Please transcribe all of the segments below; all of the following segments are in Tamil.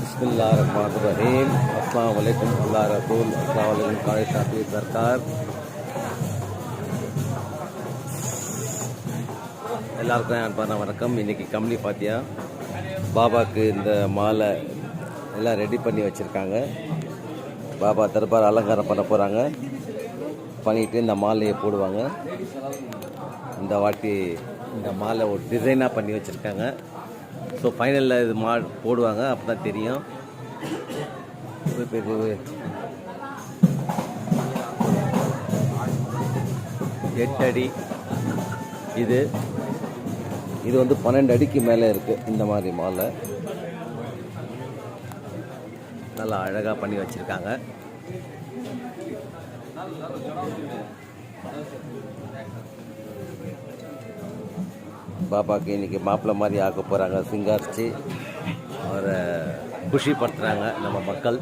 बिस्मिल्लाहिर्रहमानिर्रहीम। अस्सलाम वालेकुम अल्लाह रसूल अस्सलाम वालेकुम काली साथी सरकार எல்லாருக்கும் அன்பான வணக்கம். இன்றைக்கி கம்பளி பாத்தியா பாபாவுக்கு இந்த மாலை எல்லாம் ரெடி பண்ணி வச்சுருக்காங்க. பாபா தர்பார் அலங்காரம் பண்ண போகிறாங்க. பண்ணிவிட்டு இந்த மாலையை போடுவாங்க. இந்த வாட்டி இந்த மாலை ஒரு டிசைனாக பண்ணி வச்சுருக்காங்க. ஸோ ஃபைனலில் இது போடுவாங்க. அப்போ தான் தெரியும். 8 அடி இது வந்து 12 அடிக்கு மேலே இருக்குது. இந்த மாதிரி மாலை நல்லா அழகாக பண்ணி வச்சுருக்காங்க. பாபாக்கு இன்றைக்கி மாப்பிள்ளை மாதிரி ஆக்க போகிறாங்க. சிங்காரிச்சு அவரை குஷிப்படுத்துகிறாங்க நம்ம மக்கள்.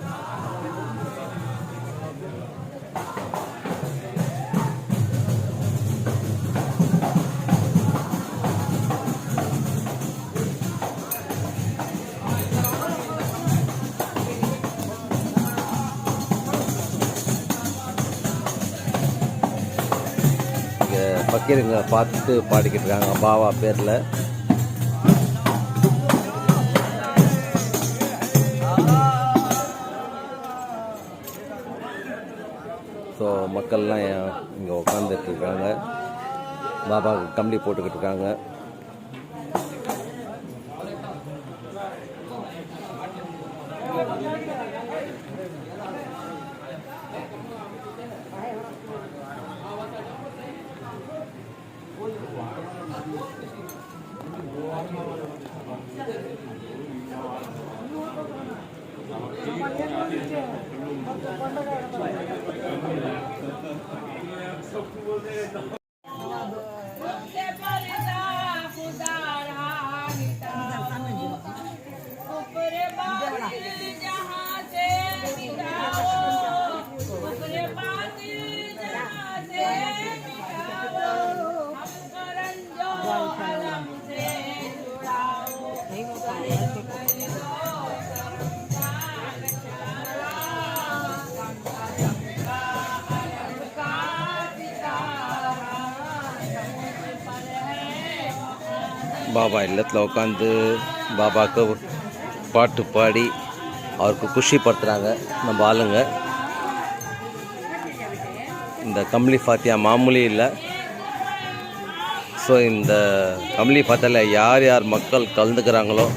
பக்கீருங்க பார்த்து பாடிக்கிட்டு இருக்காங்க பாபா பேரில். ஸோ மக்கள்லாம் இங்கே உட்காந்துட்டு இருக்காங்க. பாபாவுக்கு கம்பளி போட்டுக்கிட்டு இருக்காங்க. பாபா இல்லத்தில் உட்காந்து பாபாவுக்கு பாட்டு பாடி அவருக்கு குஷிப்படுத்துகிறாங்க நம்ம ஆளுங்க. இந்த கம்பளி ஃபாத்தியா மாமூலி இல்லை. ஸோ இந்த கம்பளி ஃபாத்தியாவில் யார் யார் மக்கள் கலந்துக்கிறாங்களோ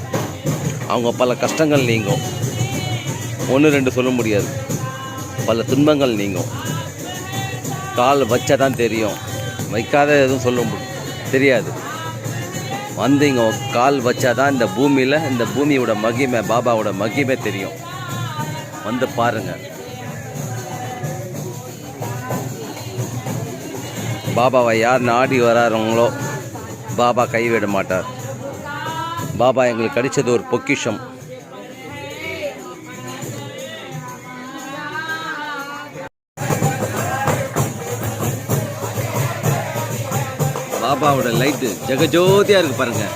அவங்க பல கஷ்டங்கள் நீங்கும். 1-2 சொல்ல முடியாது. பல துன்பங்கள் நீங்கும். கால் வச்சா தான் தெரியும். வைக்காத எதுவும் சொல்ல தெரியாது. வந்து இங்கே கால் வச்சாதான் இந்த பூமியில் இந்த பூமியோட மகிமை பாபாவோட மகிமை தெரியும். வந்து பாருங்கள். பாபாவை யார் நாடி வராங்களோ பாபா கைவிட மாட்டார். பாபா எங்களுக்கு கிடைச்சது ஒரு பொக்கிஷம். பாபாவோட லைட்டு ஜெகஜோதியாக இருக்குது பாருங்கள்.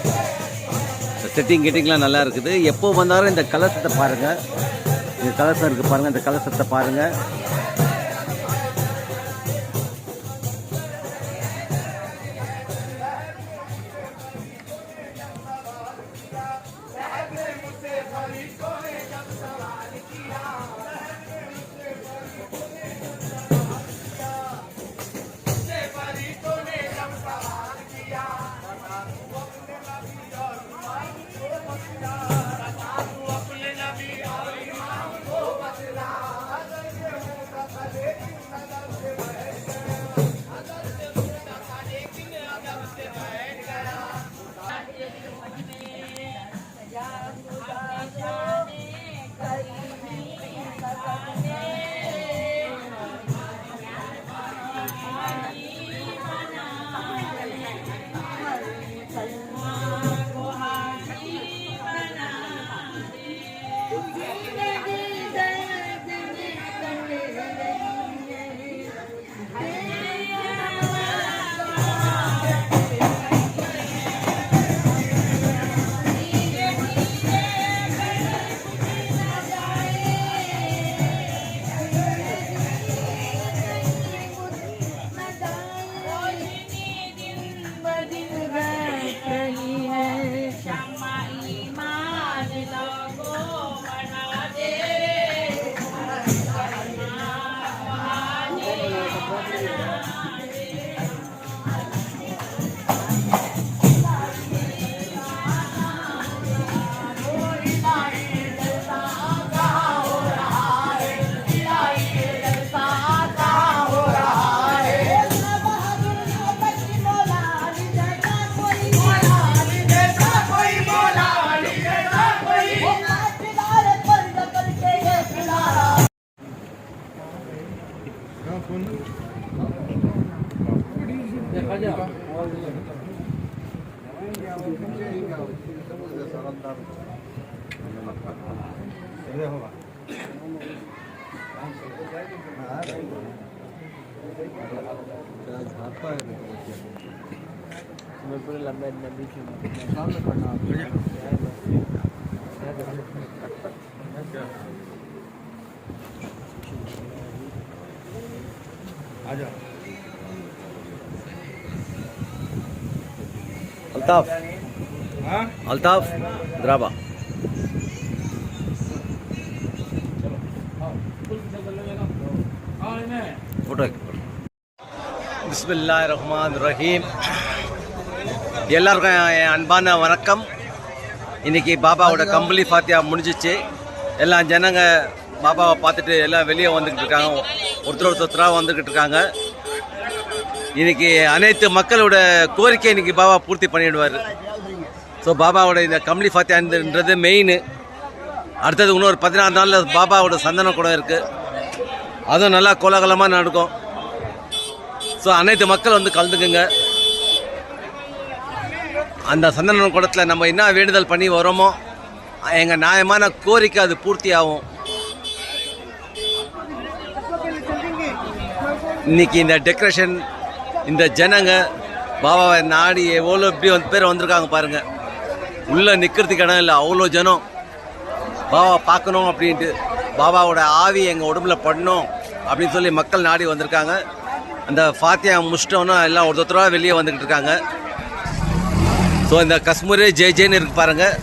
செட்டிங்லாம் நல்லா இருக்குது. எப்போ வந்தாலும் இந்த கலசத்தை பாருங்கள். இந்த கலசம் இருக்குது பாருங்கள். இந்த கலசத்தை பாருங்கள். अल्ताफ अल्ताफ द्राबा फोटो பிஸ்மில்லாஹிர்ரஹ்மானிர்ரஹீம். எல்லாருக்கும் என் அன்பான வணக்கம். இன்றைக்கி பாபாவோட கம்பளி ஃபாத்தியா முடிஞ்சிச்சு. எல்லாம் ஜனங்க பாபாவை பார்த்துட்டு எல்லாம் வெளியே வந்துக்கிட்டு இருக்காங்க, ஒருத்தராக வந்துக்கிட்டு இருக்காங்க. இன்றைக்கி அனைத்து மக்களோட கோரிக்கை இன்றைக்கி பாபா பூர்த்தி பண்ணிவிடுவார். ஸோ பாபாவோட இந்த கம்பளி ஃபாத்தியான்றது மெயின். அடுத்தது இன்னொரு 16 நாளில் பாபாவோட சந்தன கூட இருக்குது, அதுவும் நல்லா கோலாகலமாக நடக்கும். ஸோ அனைத்து மக்கள் வந்து கலந்துக்குங்க. அந்த சந்தன குடத்தில் நம்ம என்ன வேண்டுதல் பண்ணி வரோமோ எங்கள் நியாயமான கோரிக்கை அது பூர்த்தி ஆகும். இன்னைக்கு இந்த டெக்கரேஷன், இந்த ஜனங்க பாபாவை நாடி எவ்வளோ இப்படி பேர் வந்திருக்காங்க பாருங்கள். உள்ளே நிற்கிறதுக்கு இடம் இல்லை, அவ்வளோ ஜனம் பாபாவை பார்க்கணும் அப்படின்ட்டு, பாபாவோட ஆவி எங்கள் உடம்புல படணும் அப்படின்னு சொல்லி மக்கள் நாடி வந்திருக்காங்க. அந்த ஃபாத்தியா முடிச்சிட்டோன்னா எல்லாம் ஒருத்தராக வெளியே வந்துக்கிட்டு இருக்காங்க. ஸோ இந்த காஷ்மீரே ஜெய் ஜெயின்னு இருக்கு பாருங்கள்.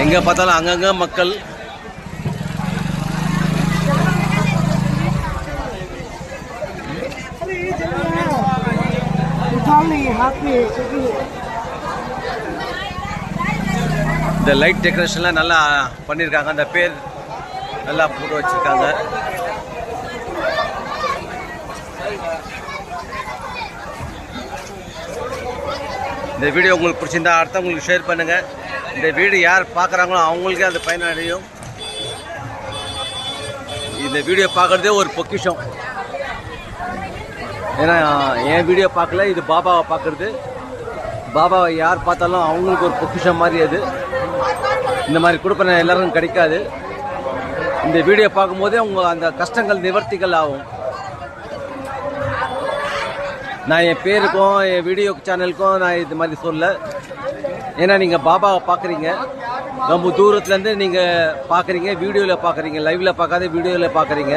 எங்கே பார்த்தாலும் அங்கங்கே மக்கள். இந்த லைட் டெக்கரேஷன்லாம் நல்லா பண்ணியிருக்காங்க. அந்த பேர் நல்லா போட்டு வச்சுருக்காங்க. இந்த வீடியோ உங்களுக்கு பிடிச்சிருந்தா அடுத்தவங்களுக்கு ஷேர் பண்ணுங்கள். இந்த வீடியோ யார் பார்க்குறாங்களோ அவங்களுக்கே அது பயனடையும். இந்த வீடியோ பார்க்குறதே ஒரு பொக்கிஷம். ஏன்னா என் வீடியோ பார்க்கல, இது பாபாவை பார்க்குறது. பாபாவை யார் பார்த்தாலும் அவங்களுக்கு ஒரு பொக்கிஷம் மாதிரி. அது இந்த மாதிரி கொடுப்பன எல்லாருக்கும் கிடைக்காது. இந்த வீடியோ பார்க்கும்போதே அவங்க அந்த கஷ்டங்கள் நிவர்த்திகள் ஆகும். நான் என் பேருக்கும் என் வீடியோ சேனலுக்கும் நான் இது மாதிரி சொல்ல. ஏன்னா நீங்கள் பாபாவை பார்க்குறீங்க, ரொம்ப தூரத்துலேருந்து நீங்கள் பார்க்குறீங்க, வீடியோவில் பார்க்குறீங்க, லைவில் பார்க்காத வீடியோவில் பார்க்குறீங்க.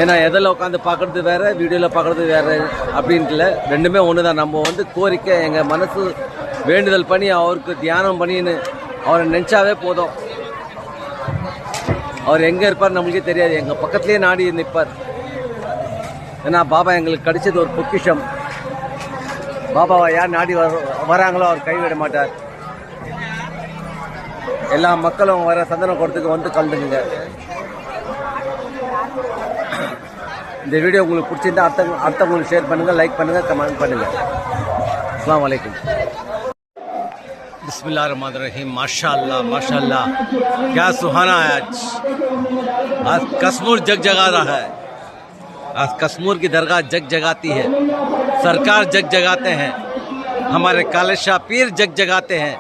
ஏன்னா எதில் உட்காந்து பார்க்குறது வேறு, வீடியோவில் பார்க்குறது வேறு அப்படின்ட்டுல ரெண்டுமே ஒன்று தான். நம்ம வந்து கோரிக்கை எங்கள் மனசு வேண்டுதல் பண்ணி அவருக்கு தியானம் பண்ணின்னு அவரை நினச்சாவே போதும். அவர் எங்கே இருப்பார் நம்மளுக்கே தெரியாது, எங்கள் பக்கத்துலேயே நாடி நிற்பார். ஏன்னா பாபா எங்களுக்கு கிடைச்சது ஒரு பொக்கிஷம். பாபாவை யார் நாடி வராங்களோ அவர் கைவிட மாட்டார். எல்லா மக்களும் வர சந்தன கூடத்துக்கு வந்து கலந்துக்குங்க. இந்த வீடியோ உங்களுக்கு பிடிச்சிருந்தா அடுத்தவங்களுக்கு ஷேர் பண்ணுங்கள், லைக் பண்ணுங்கள், கமெண்ட் பண்ணுங்கள். அஸ்ஸலாமு அலைக்கும். बिस्मिल्लाहिर्रहमानिर्रहीम। माशाअल्लाह माशाअल्लाह, क्या सुहाना है आज कश्मीर जग जगा रहा है। आज कश्मीर की दरगाह जग जगाती है, सरकार जग जगाते हैं, हमारे काले शाह पीर जग जगाते हैं।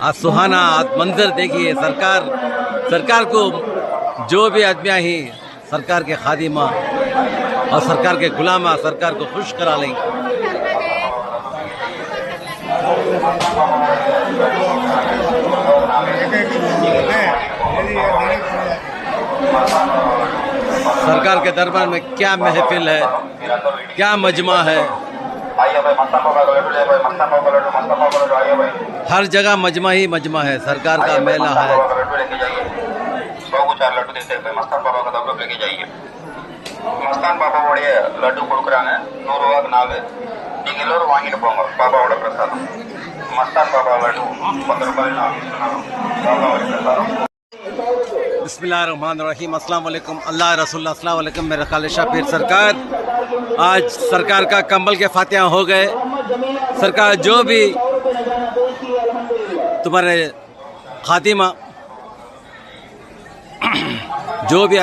आज सुहाना आज मंजर देखिए। सरकार को जो भी आदमियाँ ही सरकार के खादिमा और सरकार के गुलामा सरकार को खुश करा लें। सरकार के दरबार में क्या महफिल है, क्या मजमा है। हर जगह मजमा ही मजमा है, सरकार का मेला है। மஸ்தான் பாபாவுடைய லட்டு கொடுக்குறாங்க, 100 ரூபாய்க்கு 4. நீங்க எல்லாரும் வாங்கிட்டு போங்க பாபாவோட பிரசாதம். மஸ்தான் பாபா லட்டு 10 ரூபாய் பாபாவோட பிரசாதம். बिस्मिल्लाहिर्रहमानिर्रहीम। अस्सलाम वालेकुम। अल्लाह रसूल अस्सलाम वालेकुम। मेरा खाले शाह पीर सरकार, आज सरकार का कंबल के फातिहा हो गए। सरकार जो भी तुम्हारे खातिमा जो भी